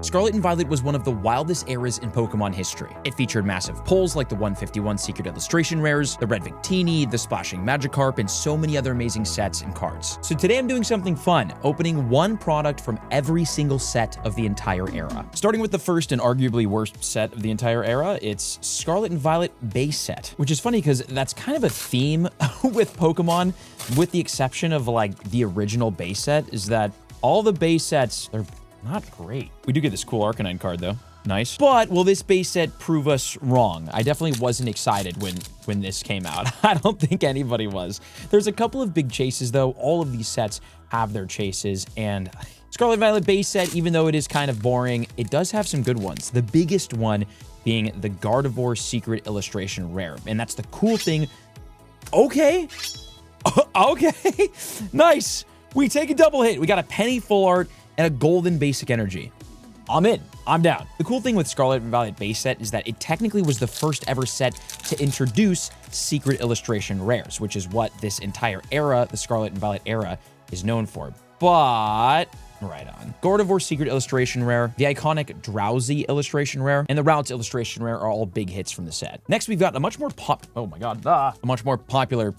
Scarlet and Violet was one of the wildest eras in Pokemon history. It featured massive pulls like the 151 Secret Illustration Rares, the Red Victini, the Splashing Magikarp, and so many other amazing sets and cards. So today I'm doing something fun, opening one product from every single set of the entire era. Starting with the first and arguably worst set of the entire era, it's Scarlet and Violet base set, which is funny because that's kind of a theme with Pokemon, with the exception of like the original base set, is that all the base sets, they're not great. We do get this cool Arcanine card though. Nice. But will this base set prove us wrong? I definitely wasn't excited when this came out. I don't think anybody was. There's a couple of big chases though. All of these sets have their chases, and Scarlet and Violet base set, even though it is kind of boring, it does have some good ones. The biggest one being the Gardevoir Secret Illustration Rare. And that's the cool thing. Okay. Okay. Nice. We take a double hit. We got a penny full art and a golden basic energy. I'm in. I'm down. The cool thing with Scarlet and Violet base set is that it technically was the first ever set to introduce Secret Illustration Rares, which is what this entire era, the Scarlet and Violet era, is known for. But right on. Gardevoir Secret Illustration Rare, the iconic Drowsy Illustration Rare, and the Routes Illustration Rare are all big hits from the set. Next, we've got a much more popular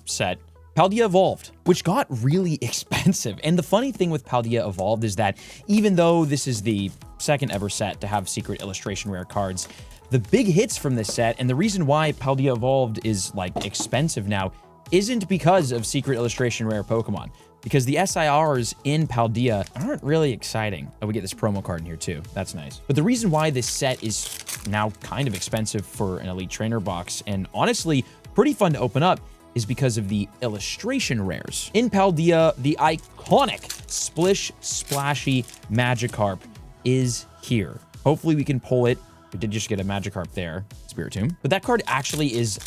set, Paldea Evolved, which got really expensive. And the funny thing with Paldea Evolved is that even though this is the second ever set to have Secret Illustration Rare cards, the big hits from this set, and the reason why Paldea Evolved is like expensive now, isn't because of Secret Illustration Rare Pokemon, because the SIRs in Paldea aren't really exciting. Oh, we get this promo card in here too. That's nice. But the reason why this set is now kind of expensive for an Elite Trainer box, and honestly pretty fun to open up, is because of the illustration rares. In Paldea, the iconic Splish Splashy Magikarp is here. Hopefully we can pull it. We did just get a Magikarp there, Spiritomb. But that card actually is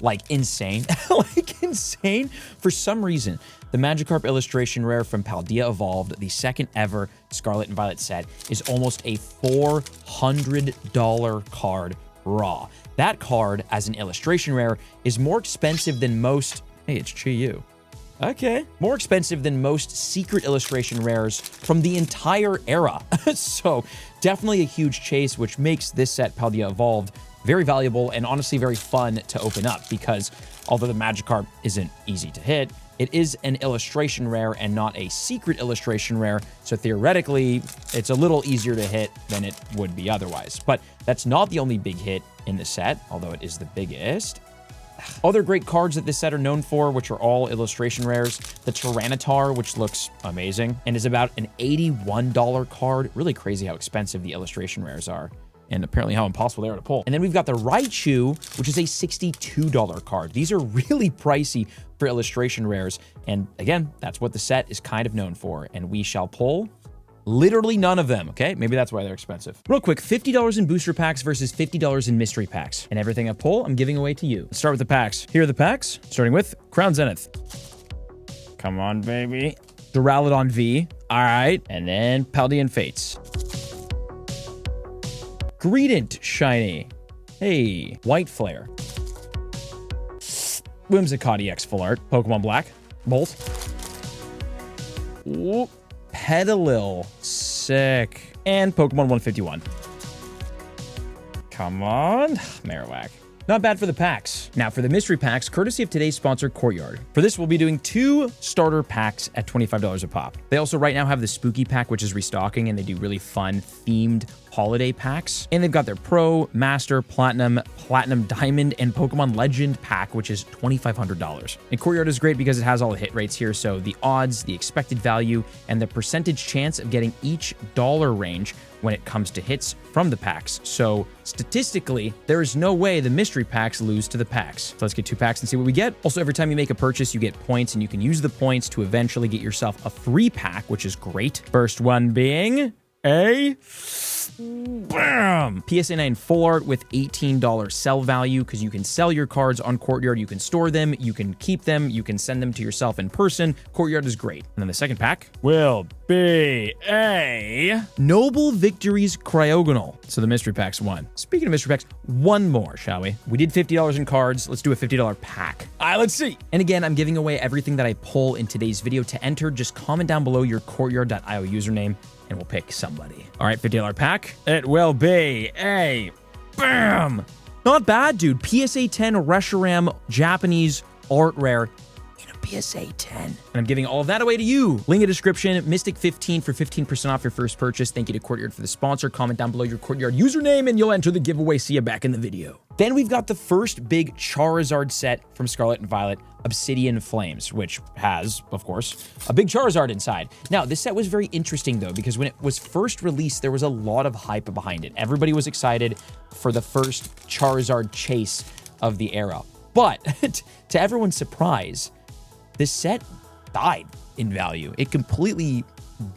like insane, like insane. For some reason, the Magikarp illustration rare from Paldea Evolved, the second ever Scarlet and Violet set, is almost a $400 card raw. That card, as an illustration rare, is more expensive than most... Hey, it's Chi-Yu. Okay. More expensive than most secret illustration rares from the entire era. So, definitely a huge chase, which makes this set, Paldea Evolved, very valuable and honestly very fun to open up, because although the Magikarp isn't easy to hit, it is an illustration rare and not a secret illustration rare, so theoretically, it's a little easier to hit than it would be otherwise. But that's not the only big hit in the set, although it is the biggest. Other great cards that this set are known for, which are all illustration rares, the Tyranitar, which looks amazing, and is about an $81 card. Really crazy how expensive the illustration rares are, and apparently how impossible they are to pull. And then we've got the Raichu, which is a $62 card. These are really pricey for illustration rares, and again, that's what the set is kind of known for, and we shall pull literally none of them, okay? Maybe that's why they're expensive. Real quick, $50 in booster packs versus $50 in mystery packs, and everything I pull, I'm giving away to you. Let's start with the packs. Here are the packs, starting with Crown Zenith. Come on, baby. Duraludon V, all right, and then Paldean Fates. Greedent Shiny. Hey, White Flare. Whimsicott EX Full Art. Pokemon Black. Bolt. Whoop. Petalil. Sick. And Pokemon 151. Come on. Marowak. Not bad for the packs. Now for the mystery packs, courtesy of today's sponsor, Courtyard. For this, we'll be doing 2 starter packs at $25 a pop. They also right now have the Spooky pack, which is restocking, and they do really fun themed holiday packs. And they've got their Pro, Master, Platinum, Platinum Diamond, and Pokemon Legend pack, which is $2,500. And Courtyard is great because it has all the hit rates here, so the odds, the expected value, and the percentage chance of getting each dollar range when it comes to hits from the packs. So statistically, there is no way the mystery packs lose to the packs. So let's get 2 packs and see what we get. Also, every time you make a purchase, you get points, and you can use the points to eventually get yourself a free pack, which is great. First one being a bam! PSA 9 Full Art with $18 sell value, because you can sell your cards on Courtyard, you can store them, you can keep them, you can send them to yourself in person. Courtyard is great. And then the second pack will be a Noble Victories Cryogonal. So the mystery pack's won. Speaking of mystery packs, one more, shall we? We did $50 in cards. Let's do a $50 pack. All right, let's see. And again, I'm giving away everything that I pull in today's video. To enter, just comment down below your Courtyard.io username, and we'll pick somebody. All right, $50 pack. It will be a bam. Not bad, dude. PSA 10 Reshiram Japanese art rare. PSA 10. And I'm giving all of that away to you. Link in the description, Mystic 15 for 15% off your first purchase. Thank you to Courtyard for the sponsor. Comment down below your Courtyard username and you'll enter the giveaway. See you back in the video. Then we've got the first big Charizard set from Scarlet and Violet, Obsidian Flames, which has, of course, a big Charizard inside. Now, this set was very interesting though, because when it was first released, there was a lot of hype behind it. Everybody was excited for the first Charizard chase of the era. But to everyone's surprise, this set died in value. It completely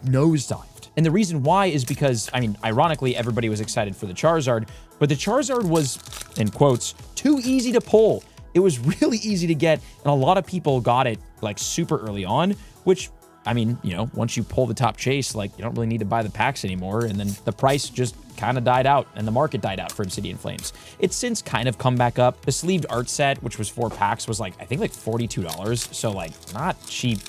nosedived. And the reason why is because, I mean, ironically, everybody was excited for the Charizard, but the Charizard was, in quotes, too easy to pull. It was really easy to get, and a lot of people got it, like, super early on, which, I mean, you know, once you pull the top chase, like, you don't really need to buy the packs anymore, and then the price just kind of died out, and the market died out for Obsidian Flames. It's since kind of come back up. The sleeved art set, which was 4 packs, was like, I think like $42, so like not cheap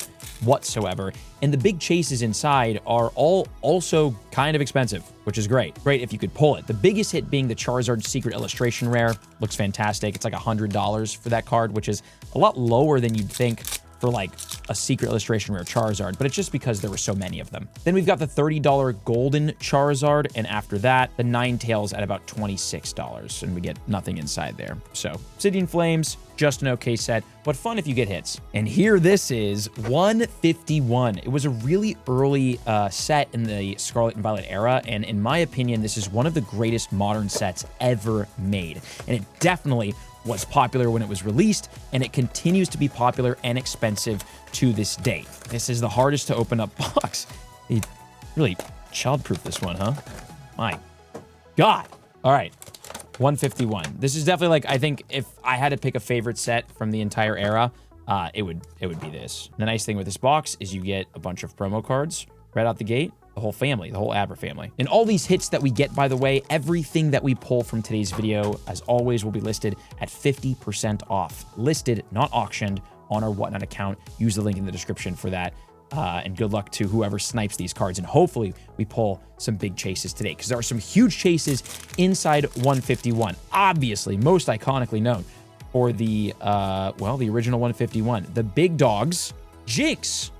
whatsoever. And the big chases inside are all also kind of expensive, which is great. Great if you could pull it. The biggest hit being the Charizard Secret Illustration Rare. Looks fantastic. It's like $100 for that card, which is a lot lower than you'd think for like a Secret Illustration Rare Charizard, but it's just because there were so many of them. Then we've got the $30 Golden Charizard, and after that, the Ninetales at about $26, and we get nothing inside there. So, Obsidian Flames, just an okay set, but fun if you get hits. And here this is 151. It was a really early set in the Scarlet and Violet era, and in my opinion, this is one of the greatest modern sets ever made. And it definitely was popular when it was released, and it continues to be popular and expensive to this day. This is the hardest to open up box. They really child-proof this one, huh? My God. All right, 151. This is definitely like, I think if I had to pick a favorite set from the entire era, it would be this. The nice thing with this box is you get a bunch of promo cards right out the gate. The whole family, the whole Abra family. And all these hits that we get, by the way, everything that we pull from today's video, as always, will be listed at 50% off. Listed, not auctioned, on our Whatnot account. Use the link in the description for that. And good luck to whoever snipes these cards. And hopefully we pull some big chases today, because there are some huge chases inside 151. Obviously, most iconically known for the, well, the original 151. The big dogs, Jinx.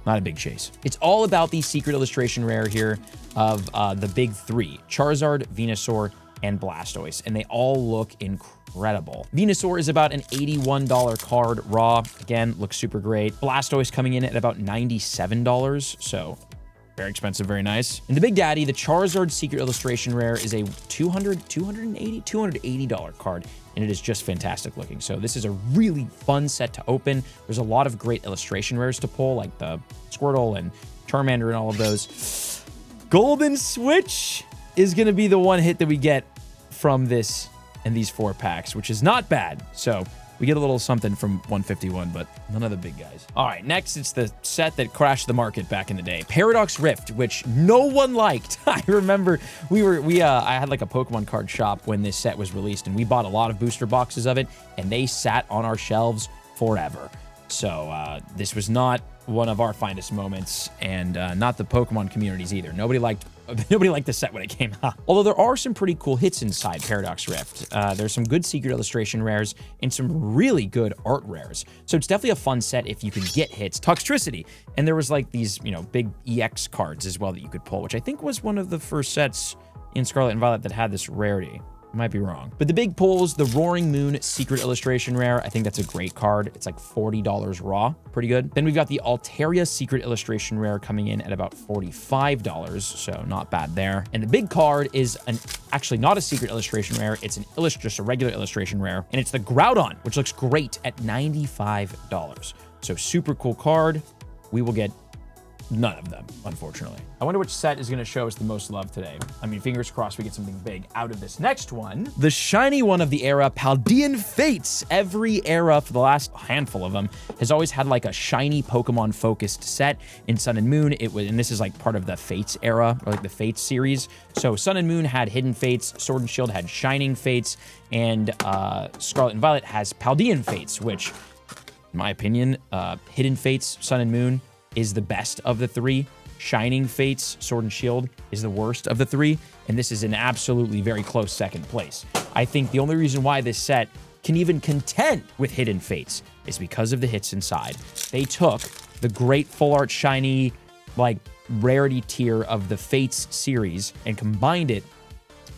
Not a big chase. It's all about the Secret Illustration Rare here of the big 3, Charizard, Venusaur, and Blastoise, and they all look incredible. Venusaur is about an $81 card raw. Again, looks super great. Blastoise coming in at about $97, so very expensive, very nice. And the big daddy, the Charizard Secret Illustration Rare, is a $280 card, and it is just fantastic looking. So this is a really fun set to open. There's a lot of great illustration rares to pull, like the Squirtle and Charmander and all of those. Golden Switch is going to be the one hit that we get from this and these 4 packs, which is not bad. So we get a little something from 151, but none of the big guys. All right, next, it's the set that crashed the market back in the day. Paradox Rift, which no one liked. I remember I had like a Pokemon card shop when this set was released, and we bought a lot of booster boxes of it, and they sat on our shelves forever. So this was not one of our finest moments, and not the Pokemon communities either. Nobody liked the set when it came out. Although there are some pretty cool hits inside Paradox Rift. There's some good Secret Illustration rares and some really good art rares. So it's definitely a fun set if you can get hits. Toxtricity. And there was like these, you know, big EX cards as well that you could pull, which I think was one of the first sets in Scarlet and Violet that had this rarity. Might be wrong. But the big pulls, the Roaring Moon Secret Illustration Rare, I think that's a great card. It's like $40 raw. Pretty good. Then we've got the Altaria Secret Illustration Rare coming in at about $45, so not bad there. And the big card is actually not a Secret Illustration Rare. It's just a regular Illustration Rare, and it's the Groudon, which looks great at $95. So super cool card. We will get none of them, unfortunately. I wonder which set is going to show us the most love today. I mean, fingers crossed we get something big out of this next one. The shiny one of the era, Paldean Fates. Every era for the last handful of them has always had like a shiny Pokemon-focused set. In Sun and Moon, it was, and this is like part of the Fates era, or like the Fates series. So Sun and Moon had Hidden Fates, Sword and Shield had Shining Fates, and Scarlet and Violet has Paldean Fates, which, in my opinion, Hidden Fates, Sun and Moon, is the best of the 3. Shining Fates Sword and Shield is the worst of the three, and this is an absolutely very close second place. I think the only reason why this set can even contend with Hidden Fates is because of the hits inside. They took the great full art shiny, like, rarity tier of the Fates series and combined it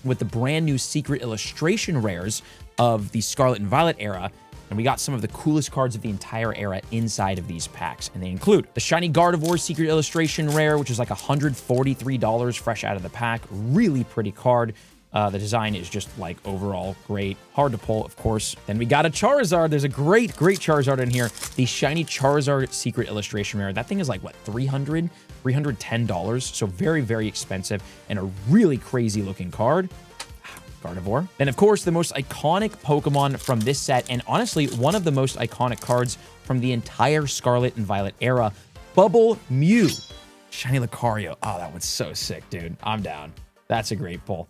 with the brand new secret illustration rares of the Scarlet and Violet era, and we got some of the coolest cards of the entire era inside of these packs. And they include the Shiny Gardevoir Secret Illustration Rare, which is like $143 fresh out of the pack. Really pretty card. The design is just like overall great. Hard to pull, of course. Then we got a Charizard. There's a great Charizard in here. The Shiny Charizard Secret Illustration Rare. That thing is like, what, $310? So very, very expensive and a really crazy looking card. Gardevoir. Then, of course, the most iconic Pokemon from this set, and honestly, one of the most iconic cards from the entire Scarlet and Violet era, Bubble Mew. Shiny Lucario. Oh, that one's so sick, dude. I'm down. That's a great pull.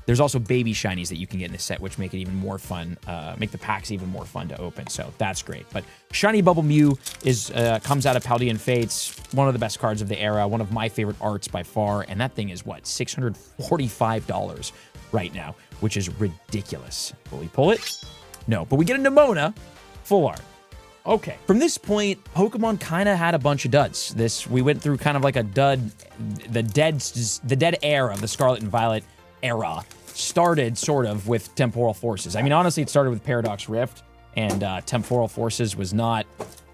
There's also baby shinies that you can get in this set, which make it even more fun, make the packs even more fun to open. So that's great. But Shiny Bubble Mew is comes out of Paldean Fates, one of the best cards of the era, one of my favorite arts by far, and that thing is, what, $645 right now, which is ridiculous. Will we pull it? No, but we get a Nimona full art. Okay. From this point, Pokemon kind of had a bunch of duds. We went through kind of like a dud, the dead air of the Scarlet and Violet era started sort of with Temporal Forces. I mean, honestly, it started with Paradox Rift, and Temporal Forces was not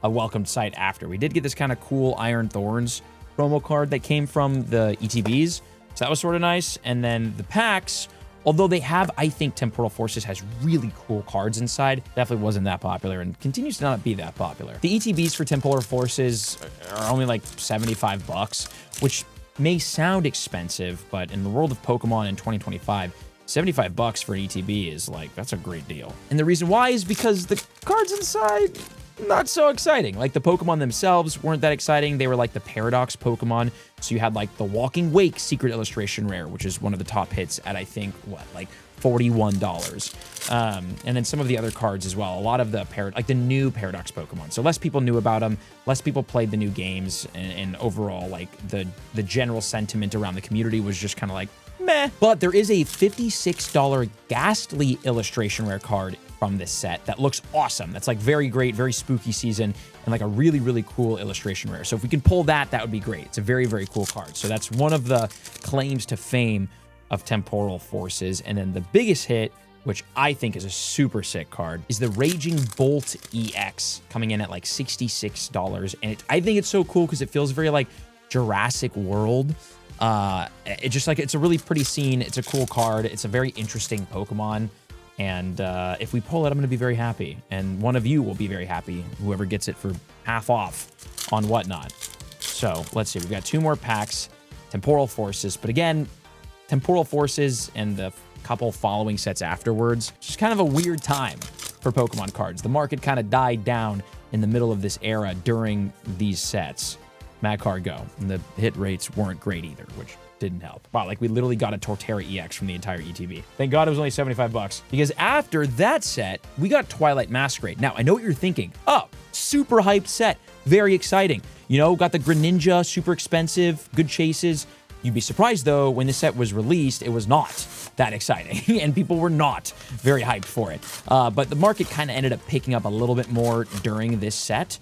a welcomed sight after. We did get this kind of cool Iron Thorns promo card that came from the ETBs, so that was sort of nice. And then the packs, although they have, I think Temporal Forces has really cool cards inside, definitely wasn't that popular and continues to not be that popular. The ETBs for Temporal Forces are only like $75, which may sound expensive, but in the world of Pokemon in 2025, $75 for an ETB is like, that's a great deal. And the reason why is because the cards inside, not so exciting. Like, the Pokemon themselves weren't that exciting. They were like the Paradox Pokemon. So you had like the Walking Wake Secret Illustration Rare, which is one of the top hits at, I think, what, like $41. And then some of the other cards as well. A lot of the the new Paradox Pokemon. So less people knew about them, less people played the new games, and overall, like, the general sentiment around the community was just kind of like, meh. But there is a $56 Ghastly Illustration Rare card from this set that looks awesome. That's like very great, very spooky season, and like a really, really cool illustration rare. So if we can pull that, that would be great. It's a very, very cool card. So that's one of the claims to fame of Temporal Forces. And then the biggest hit, which I think is a super sick card, is the Raging Bolt EX, coming in at like $66. And I think it's so cool because it feels very like Jurassic World. It's a really pretty scene. It's a cool card. It's a very interesting Pokemon. And if we pull it, I'm going to be very happy. And one of you will be very happy, whoever gets it for half off on Whatnot. So let's see. We've got two more packs, Temporal Forces. But again, Temporal Forces and the couple following sets afterwards, it's just kind of a weird time for Pokemon cards. The market kind of died down in the middle of this era during these sets. Mad Card Go. And the hit rates weren't great either, which didn't help. Wow, like we literally got a Torterra EX from the entire ETB. Thank God it was only $75. Because after that set, we got Twilight Masquerade. Now, I know what you're thinking. Oh, super hyped set. Very exciting. You know, got the Greninja, super expensive, good chases. You'd be surprised, though, when this set was released, it was not that exciting, and people were not very hyped for it. But the market kind of ended up picking up a little bit more during this set,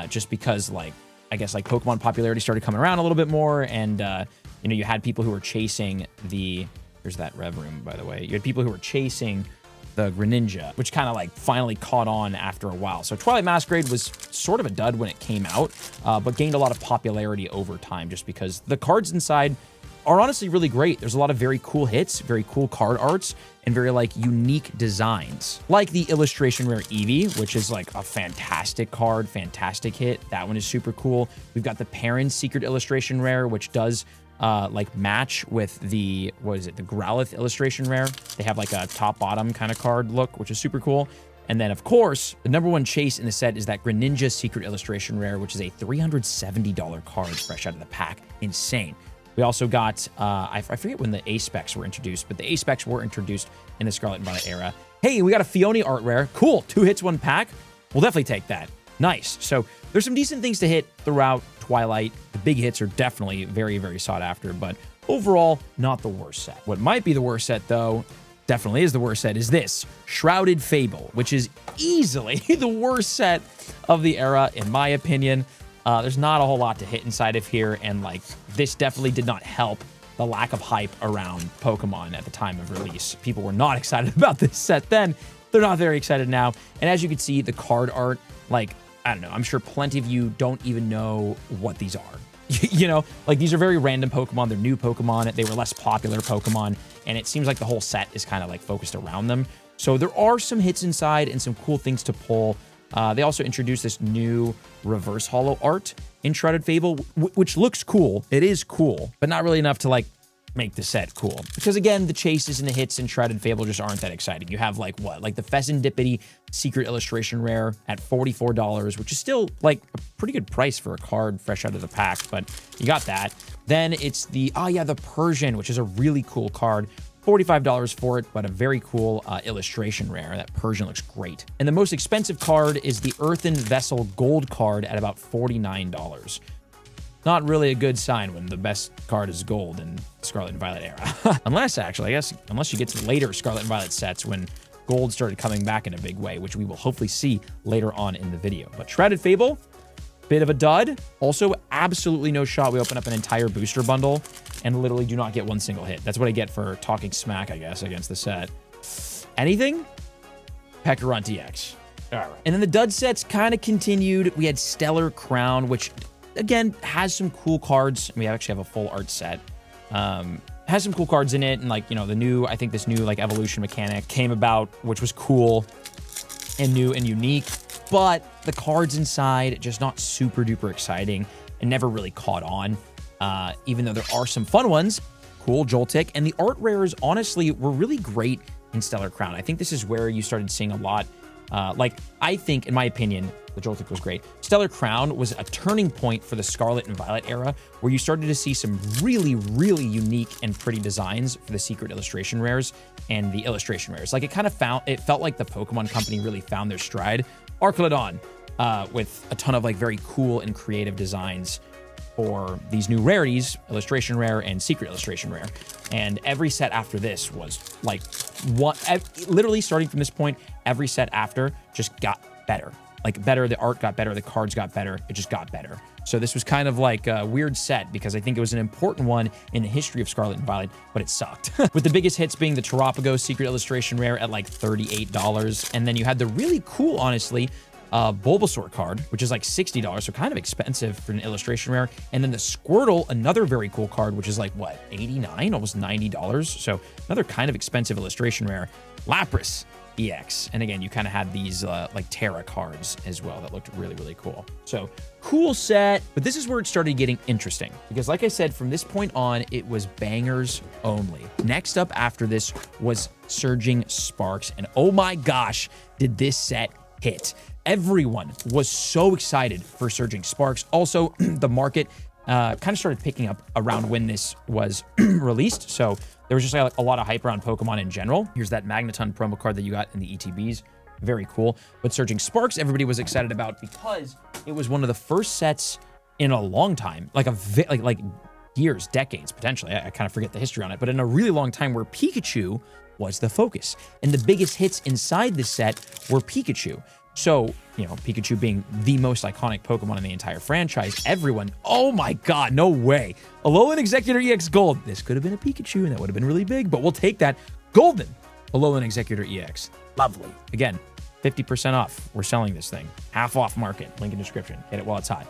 just because, like, I guess, like, Pokemon popularity started coming around a little bit more, and, you know, you had people who were chasing the... There's that Rev Room, by the way. You had people who were chasing the Greninja, which kind of, like, finally caught on after a while. So Twilight Masquerade was sort of a dud when it came out, but gained a lot of popularity over time just because the cards inside are honestly really great. There's a lot of very cool hits, very cool card arts, and very, like, unique designs. Like the Illustration Rare Eevee, which is, like, a fantastic card, fantastic hit. That one is super cool. We've got the Perrin Secret Illustration Rare, which does like match with the, what is it, the Growlithe Illustration Rare. They have like a top-bottom kind of card look, which is super cool. And then, of course, the number one chase in the set is that Greninja Secret Illustration Rare, which is a $370 card fresh out of the pack. Insane. We also got, I forget when the A-Specs were introduced, but the A-Specs were introduced in the Scarlet and Violet era. Hey, we got a Fione art rare. Cool. 2 hits, 1 pack. We'll definitely take that. Nice. So there's some decent things to hit throughout Twilight. The big hits are definitely very, very sought after, but overall, not the worst set. What might be the worst set, though, definitely is the worst set, is this Shrouded Fable, which is easily the worst set of the era, in my opinion. There's not a whole lot to hit inside of here, and like this definitely did not help the lack of hype around Pokemon at the time of release. People were not excited about this set then. They're not very excited now. And as you can see, the card art, like, I don't know, I'm sure plenty of you don't even know what these are. You know, like these are very random Pokemon. They're new Pokemon. They were less popular Pokemon. And it seems like the whole set is kind of like focused around them. So there are some hits inside and some cool things to pull. They also introduced this new reverse holo art in Shrouded Fable, which looks cool. It is cool, but not really enough to like make the set cool. Because again, the chases and the hits in Shrouded Fable just aren't that exciting. You have like what? Like the Pheasantipity Secret Illustration Rare at $44, which is still like a pretty good price for a card fresh out of the pack, but you got that. Then it's the, the Persian, which is a really cool card. $45 for it, but a very cool illustration rare. That Persian looks great. And the most expensive card is the Earthen Vessel Gold card at about $49. Not really a good sign when the best card is gold in Scarlet and Violet era. Unless, actually, I guess, unless you get to later Scarlet and Violet sets when gold started coming back in a big way, which we will hopefully see later on in the video. But Shrouded Fable, bit of a dud. Also, absolutely no shot. We open up an entire booster bundle and literally do not get one single hit. That's what I get for talking smack, I guess, against the set. Anything? Pekarunt EX. All right. And then the dud sets kind of continued. We had Stellar Crown, which, again, has some cool cards. We actually have a full art set. Has some cool cards in it. And, like, you know, the new, I think this new, like, evolution mechanic came about, which was cool and new and unique. But the cards inside, just not super duper exciting and never really caught on. Even though there are some fun ones, cool Joltik, and the art rares, honestly, were really great in Stellar Crown. I think this is where you started seeing a lot. I think, in my opinion, the Joltik was great. Stellar Crown was a turning point for the Scarlet and Violet era, where you started to see some really, really unique and pretty designs for the secret illustration rares and the illustration rares. Like, it felt like the Pokemon Company really found their stride. Archlodon, with a ton of, like, very cool and creative designs for these new rarities, illustration rare and secret illustration rare. And every set after this was like literally starting from this point, every set after just got better. Like better, the art got better, the cards got better, it just got better. So this was kind of like a weird set because I think it was an important one in the history of Scarlet and Violet, but it sucked. With the biggest hits being the Terrapago secret illustration rare at like $38. And then you had the really cool, honestly, Bulbasaur card, which is like $60, so kind of expensive for an illustration rare. And then the Squirtle, another very cool card, which is like, what, $89, almost $90. So another kind of expensive illustration rare. Lapras EX. And again, you kind of had these like Terra cards as well that looked really, really cool. So cool set, but this is where it started getting interesting because like I said, from this point on, it was bangers only. Next up after this was Surging Sparks. And oh my gosh, did this set hit. Everyone was so excited for Surging Sparks. Also, the market kind of started picking up around when this was released. So there was just like a lot of hype around Pokemon in general. Here's that Magneton promo card that you got in the ETBs. Very cool. But Surging Sparks, everybody was excited about because it was one of the first sets in a long time, like years, decades, potentially. I kind of forget the history on it, but in a really long time where Pikachu was the focus. And the biggest hits inside this set were Pikachu. So, you know, Pikachu being the most iconic Pokemon in the entire franchise, everyone, oh my god, no way. Alolan Executor EX Gold. This could have been a Pikachu, and that would have been really big, but we'll take that. Golden Alolan Executor EX. Lovely. Again, 50% off. We're selling this thing. Half off market. Link in description. Get it while it's hot.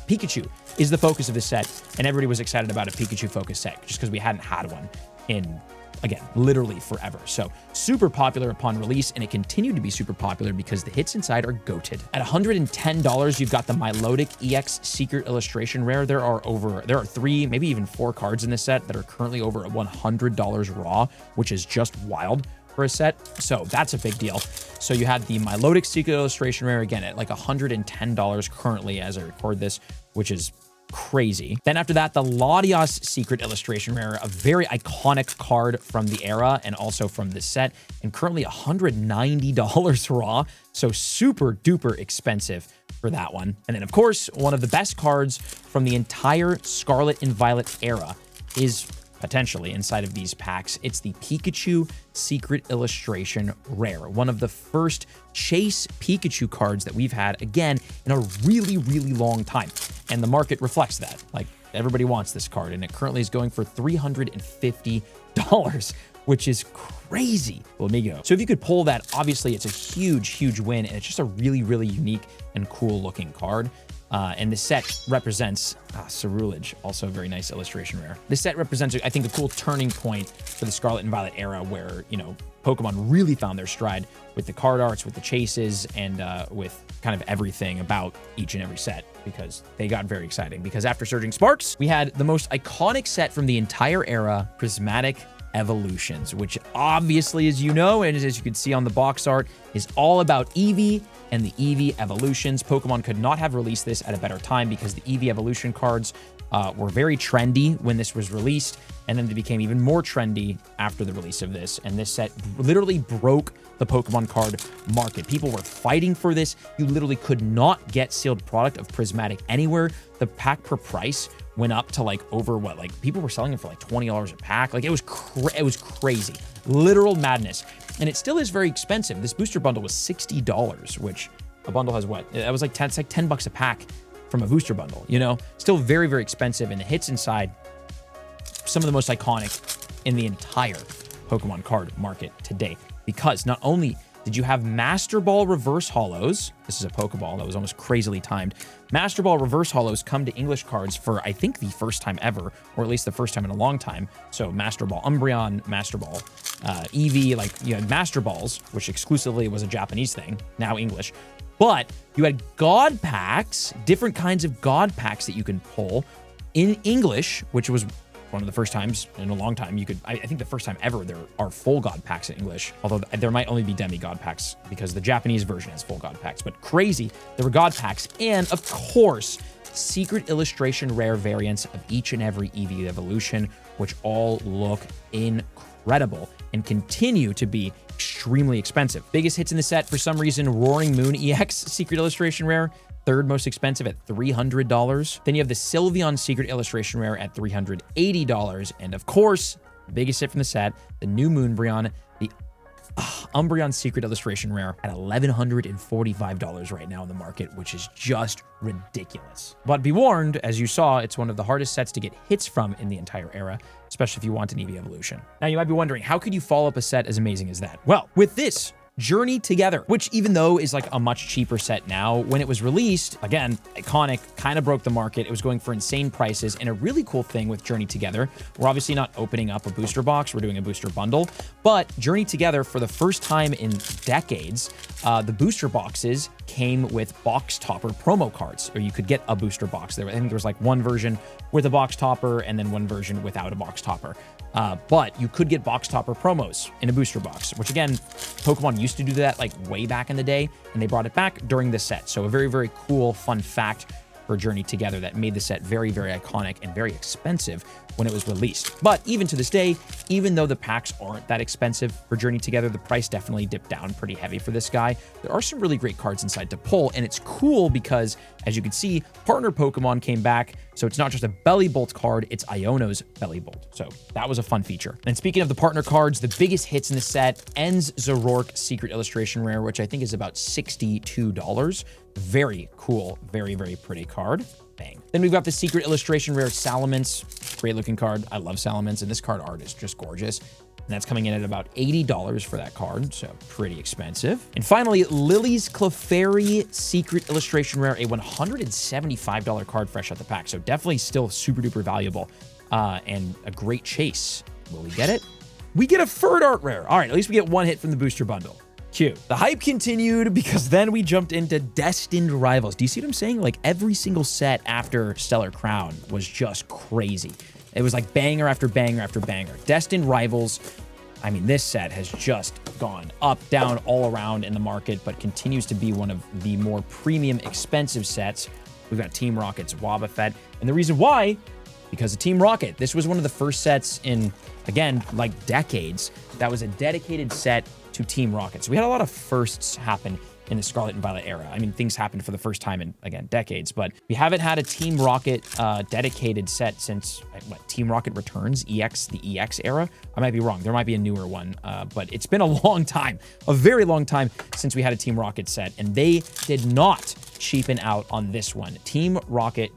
Pikachu is the focus of this set, and everybody was excited about a Pikachu focus set just because we hadn't had one in, again, literally forever. So super popular upon release, and it continued to be super popular because the hits inside are goated. At $110, you've got the Milotic EX Secret Illustration Rare. There are 3, maybe even 4 cards in this set that are currently over $100 raw, which is just wild for a set. So that's a big deal. So you had the Milotic Secret Illustration Rare, again, at like $110 currently as I record this, which is crazy. Then after that, the Latias Secret Illustration Rare, a very iconic card from the era and also from this set, and currently $190 raw, so super duper expensive for that one. And then of course, one of the best cards from the entire Scarlet and Violet era is potentially inside of these packs. It's the Pikachu Secret Illustration Rare, one of the first chase Pikachu cards that we've had, again, in a really, really long time. And the market reflects that. Like, everybody wants this card, and it currently is going for $350, which is crazy. Amigo. So if you could pull that, obviously it's a huge, huge win, and it's just a really, really unique and cool looking card. And the set represents Ceruledge, also a very nice illustration rare. This set represents, I think, a cool turning point for the Scarlet and Violet era where, you know, Pokemon really found their stride with the card arts, with the chases, and with kind of everything about each and every set, because they got very exciting. Because after Surging Sparks, we had the most iconic set from the entire era, Prismatic Evolutions, which obviously, as you know, and as you can see on the box art, is all about Eevee and the Eevee Evolutions. Pokemon could not have released this at a better time because the Eevee Evolution cards were very trendy when this was released, and then they became even more trendy after the release of this. And this set literally broke the Pokemon card market. People were fighting for this. You literally could not get sealed product of Prismatic anywhere. The pack per price went up to like over what, like people were selling it for like $20 a pack. Like it was crazy, literal madness. And it still is very expensive. This booster bundle was $60, which a bundle has what? That was like 10, it's like $10 a pack from a booster bundle, you know? Still very, very expensive. And the hits inside, some of the most iconic in the entire Pokemon card market today. Because not only did you have Master Ball Reverse Holos, this is a Pokeball that was almost crazily timed, Master Ball Reverse Holos come to English cards for, I think, the first time ever, or at least the first time in a long time. So Master Ball Umbreon, Master Ball Eevee, like you had Master Balls, which exclusively was a Japanese thing, now English. But you had God Packs, different kinds of God Packs that you can pull in English, which was one of the first times in a long time you could, I think the first time ever there are full God Packs in English, although there might only be demigod packs because the Japanese version has full God Packs, but crazy, there were God Packs, and of course, secret illustration rare variants of each and every Eevee evolution, which all look incredible and continue to be extremely expensive. Biggest hits in the set, for some reason, Roaring Moon EX Secret Illustration Rare, third most expensive at $300. Then you have the Sylveon Secret Illustration Rare at $380. And of course, the biggest hit from the set, the new Moonbreon, the Umbreon Secret Illustration Rare at $1,145 right now in the market, which is just ridiculous. But be warned, as you saw, it's one of the hardest sets to get hits from in the entire era, especially if you want an Eevee evolution. Now, you might be wondering, how could you follow up a set as amazing as that? Well, with this Journey Together, which even though is like a much cheaper set now, when it was released, again, iconic, kind of broke the market. It was going for insane prices. And a really cool thing with Journey Together, we're obviously not opening up a booster box, we're doing a booster bundle, but Journey Together, for the first time in decades, the booster boxes came with box topper promo cards, or you could get a booster box. I think there was like one version with a box topper and then one version without a box topper. But you could get box topper promos in a booster box, which again, Pokemon used to do that like way back in the day, and they brought it back during this set. So a very, very cool, fun fact for Journey Together that made the set very, very iconic and very expensive when it was released. But even to this day, even though the packs aren't that expensive for Journey Together, the price definitely dipped down pretty heavy for this guy. There are some really great cards inside to pull, and it's cool because, as you can see, partner Pokemon came back, so it's not just a Bellybolt card, it's Iono's Bellybolt. So that was a fun feature. And speaking of the partner cards, the biggest hits in the set, Ends Zoroark Secret Illustration Rare, which I think is about $62. Very cool, very, very pretty card. Bang. Then we've got the Secret Illustration Rare Salamence. Great looking card. I love Salamence, and this card art is just gorgeous. And that's coming in at about $80 for that card, so pretty expensive. And finally, Lily's Clefairy Secret Illustration Rare, a $175 card fresh out the pack, so definitely still super duper valuable, and a great chase. Will we get it? We get a Ferd Art Rare. All right, at least we get one hit from the booster bundle. Cute. The hype continued because then we jumped into Destined Rivals. Do you see what I'm saying? Like every single set after Stellar Crown was just crazy. It was like banger after banger after banger. Destined Rivals, I mean, this set has just gone up, down, all around in the market, but continues to be one of the more premium, expensive sets We've got Team Rocket's Wobbuffet. And the reason why, because of Team Rocket. This was one of the first sets in, again, like decades, that was a dedicated set to Team Rocket. So we had a lot of firsts happen in the Scarlet and Violet era. I mean, things happened for the first time in, again, decades, but we haven't had a Team Rocket dedicated set since, what, Team Rocket Returns, EX, the EX era? I might be wrong. There might be a newer one, but it's been a long time, a very long time since we had a Team Rocket set, and they did not cheapen out on this one. Team Rocket,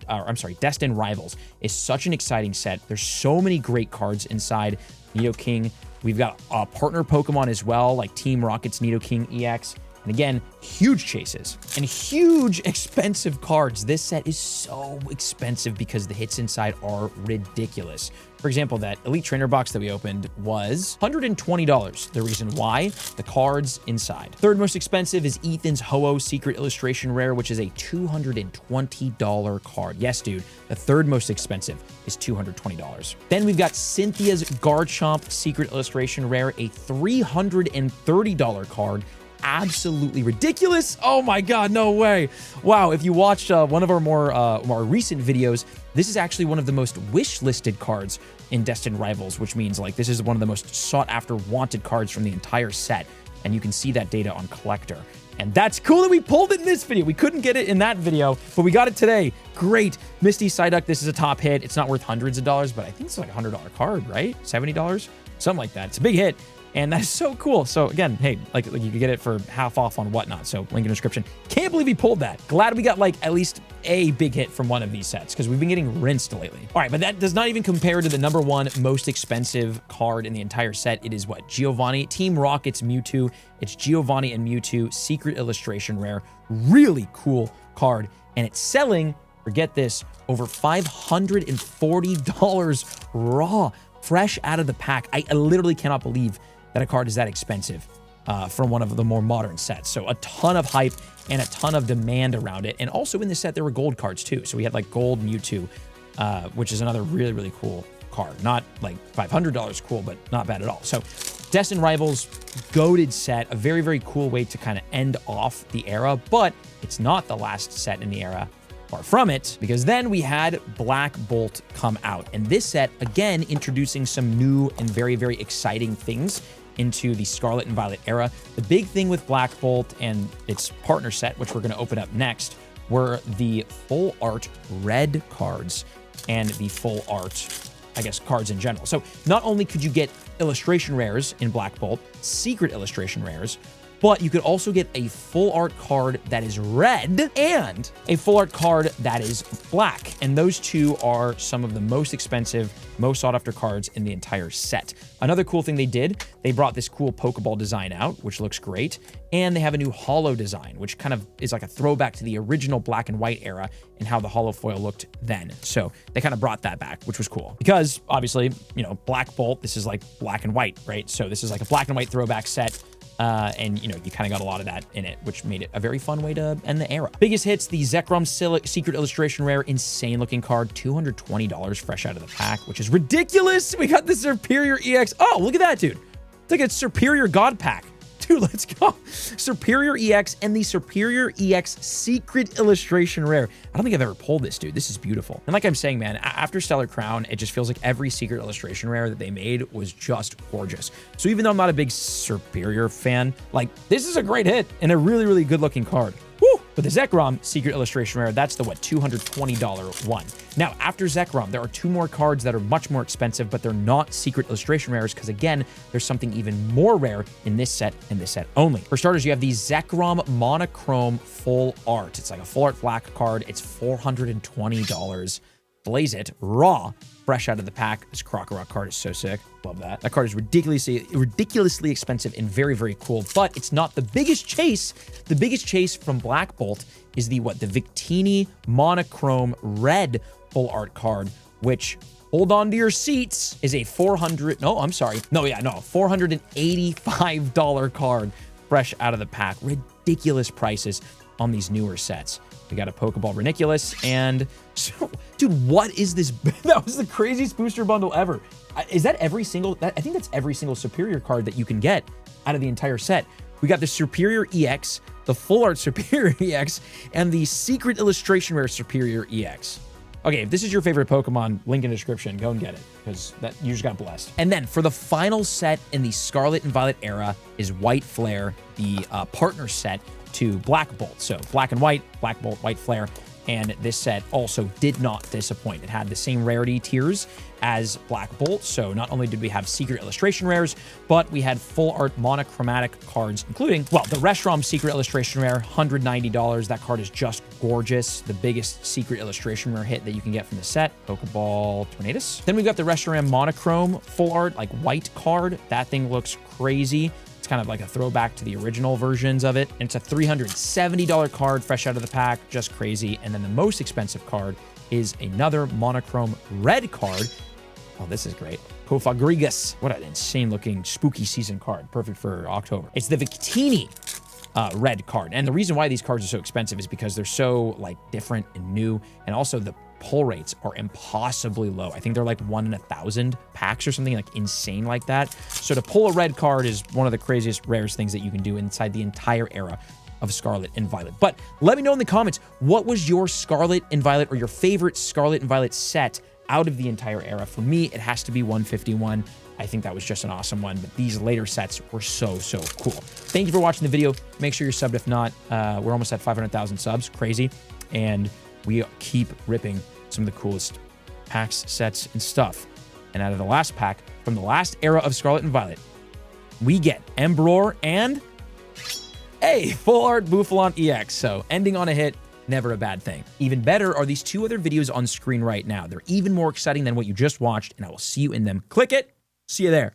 Destined Rivals is such an exciting set. There's so many great cards inside. Nidoking. We've got a partner Pokemon as well, like Team Rocket's Nidoking EX. And again, huge chases and huge expensive cards. This set is so expensive because the hits inside are ridiculous. For example, that Elite Trainer box that we opened was $120. The reason why, the cards inside. Third most expensive is Ethan's Ho-Oh Secret Illustration Rare, which is a $220 card. Yes, dude, the third most expensive is $220. Then we've got Cynthia's Garchomp Secret Illustration Rare, a $330 card. Absolutely ridiculous. Oh my God, no way. Wow, if you watched one of our more recent videos, this is actually one of the most wish-listed cards in Destined Rivals, which means like this is one of the most sought-after wanted cards from the entire set, and you can see that data on Collector. And that's cool that we pulled it in this video. We couldn't get it in that video, but we got it today. Great. Misty Psyduck, this is a top hit. It's not worth hundreds of dollars, but I think it's like a $100 card, right? $70? Something like that. It's a big hit. And that is so cool. So again, hey, like you can get it for half off on Whatnot. So link in the description. Can't believe we pulled that. Glad we got like at least a big hit from one of these sets because we've been getting rinsed lately. All right, but that does not even compare to the #1 most expensive card in the entire set. It is what? Giovanni, Team Rocket's Mewtwo. It's Giovanni and Mewtwo Secret Illustration Rare. Really cool card. And it's selling, forget this, over $540 raw, fresh out of the pack. I literally cannot believe that a card is that expensive from one of the more modern sets. So a ton of hype and a ton of demand around it. And also in this set, there were gold cards too. So we had like gold Mewtwo, which is another really, really cool card. Not like $500 cool, but not bad at all. So Destined Rivals, goated set, a very, very cool way to kind of end off the era, but it's not the last set in the era. Far from it, because then we had Blackbolt come out. And this set, again, introducing some new and very, very exciting things into the Scarlet and Violet era. The big thing with Blackbolt and its partner set, which we're going to open up next, were the full art red cards and the full art, I guess, cards in general. So not only could you get illustration rares in Blackbolt, secret illustration rares, but you could also get a full art card that is red and a full art card that is black. And those two are some of the most expensive, most sought after cards in the entire set. Another cool thing they did, they brought this cool Pokeball design out, which looks great. And they have a new holo design, which kind of is like a throwback to the original black and white era and how the holo foil looked then. So they kind of brought that back, which was cool. Because obviously, you know, Blackbolt, this is like black and white, right? So this is like a black and white throwback set. And, you know, you kind of got a lot of that in it, which made it a very fun way to end the era. Biggest hits, the Zekrom Secret Illustration Rare, insane looking card, $220 fresh out of the pack, which is ridiculous. We got the Superior EX. Oh, look at that, dude. It's like a Superior God Pack. Dude, let's go. Superior EX and the Superior EX Secret Illustration Rare. I don't think I've ever pulled this, dude. This is beautiful. And like I'm saying, man, after Stellar Crown, it just feels like every Secret Illustration Rare that they made was just gorgeous. So even though I'm not a big Superior fan, like, this is a great hit and a really, really good looking card. Woo! But the Zekrom Secret Illustration Rare, that's the, what, $220 one. Now, after Zekrom, there are two more cards that are much more expensive, but they're not Secret Illustration Rares because, again, there's something even more rare in this set and this set only. For starters, you have the Zekrom Monochrome Full Art. It's like a full art black card. It's $420. Blaze it, raw, fresh out of the pack. This Krokorok card is so sick. Love that. That card is ridiculously expensive and very, very cool, but it's not the biggest chase. The biggest chase from Blackbolt is the, what, the Victini Monochrome Red full art card, which, hold on to your seats, is a $485 card fresh out of the pack. Ridiculous prices on these newer sets. We got a Pokeball Reniculus, and so, dude, what is this? That was the craziest booster bundle ever. Is that every single, I think that's every single Superior card that you can get out of the entire set. We got the Superior EX the Full Art Superior EX, and the Secret Illustration Rare Superior EX. Okay, if this is your favorite Pokemon, link in the description. Go and get it, because that you just got blessed. And then for the final set in the Scarlet and Violet era is White Flare, the partner set to Blackbolt. So black and white, Blackbolt, White Flare. And this set also did not disappoint. It had the same rarity tiers as Blackbolt. So not only did we have secret illustration rares, but we had full art monochromatic cards, including, well, the Reshiram secret illustration rare, $190. That card is just gorgeous. The biggest secret illustration rare hit that you can get from the set. Pokeball Tornadus. Then we've got the Reshiram monochrome full art, like white card. That thing looks crazy. It's kind of like a throwback to the original versions of it. And it's a $370 card fresh out of the pack, just crazy. And then the most expensive card is another monochrome red card. Oh, this is great. Kofagrigus. What an insane looking spooky season card. Perfect for October. It's the Victini red card. And the reason why these cards are so expensive is because they're so like different and new. And also the pull rates are impossibly low. I think they're like 1 in 1,000 packs or something like insane like that. So to pull a red card is one of the craziest, rarest things that you can do inside the entire era of Scarlet and Violet. But let me know in the comments, what was your Scarlet and Violet or your favorite Scarlet and Violet set out of the entire era? For me, it has to be 151. I think that was just an awesome one, but these later sets were so, so cool. Thank you for watching the video. Make sure you're subbed. If not, we're almost at 500,000 subs. Crazy. And we keep ripping some of the coolest packs, sets, and stuff. And out of the last pack, from the last era of Scarlet and Violet, we get Embror and a Full Art Bouffalon EX. So ending on a hit, never a bad thing. Even better are these two other videos on screen right now. They're even more exciting than what you just watched, and I will see you in them. Click it. See you there.